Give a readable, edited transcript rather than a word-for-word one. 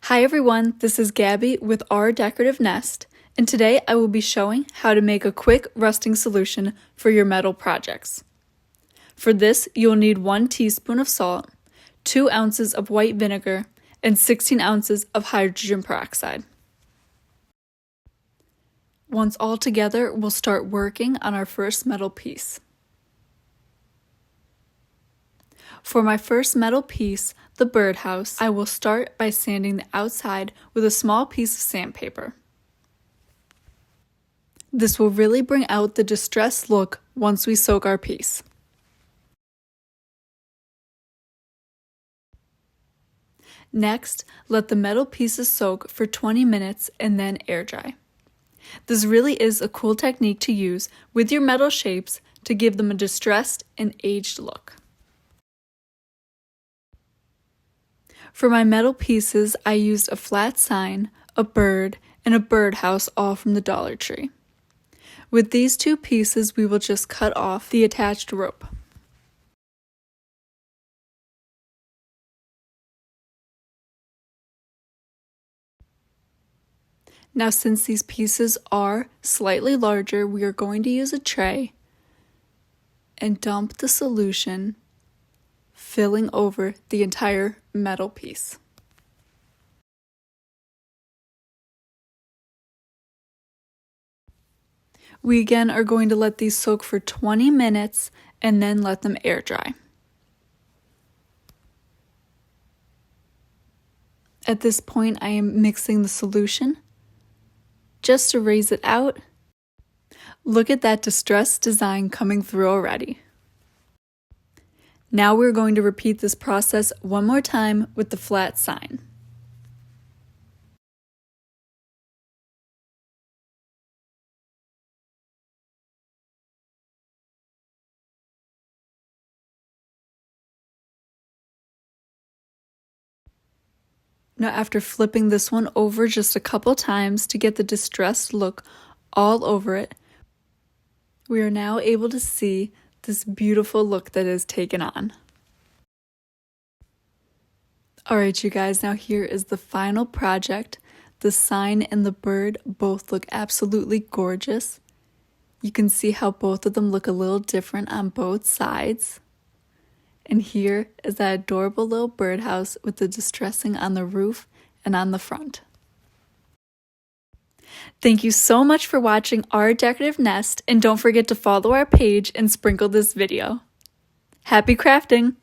Hi everyone, this is Gabby with Our Decorative Nest, and today I will be showing how to make a quick rusting solution for your metal projects. For this, you'll need 1 teaspoon of salt, 2 ounces of white vinegar, and 16 ounces of hydrogen peroxide. Once all together, we'll start working on our first metal piece. For my first metal piece, the birdhouse, I will start by sanding the outside with a small piece of sandpaper. This will really bring out the distressed look once we soak our piece. Next, let the metal pieces soak for 20 minutes and then air dry. This really is a cool technique to use with your metal shapes to give them a distressed and aged look. For my metal pieces, I used a flat sign, a bird, and a birdhouse, all from the Dollar Tree. With these 2 pieces, we will just cut off the attached rope. Now, since these pieces are slightly larger, we are going to use a tray and dump the solution, filling over the entire metal piece. We again are going to let these soak for 20 minutes and then let them air dry. At this point, I am mixing the solution just to raise it out. Look at that distressed design coming through already. Now we're going to repeat this process one more time with the flat sign. Now, after flipping this one over just a couple times to get the distressed look all over it, we are now able to see this beautiful look that is taken on. Alright, you guys, now here is the final project. The sign and the bird both look absolutely gorgeous. You can see how both of them look a little different on both sides. And here is that adorable little birdhouse with the distressing on the roof and on the front. Thank you so much for watching Our Decorative Nest, and don't forget to follow our page and sprinkle this video. Happy crafting!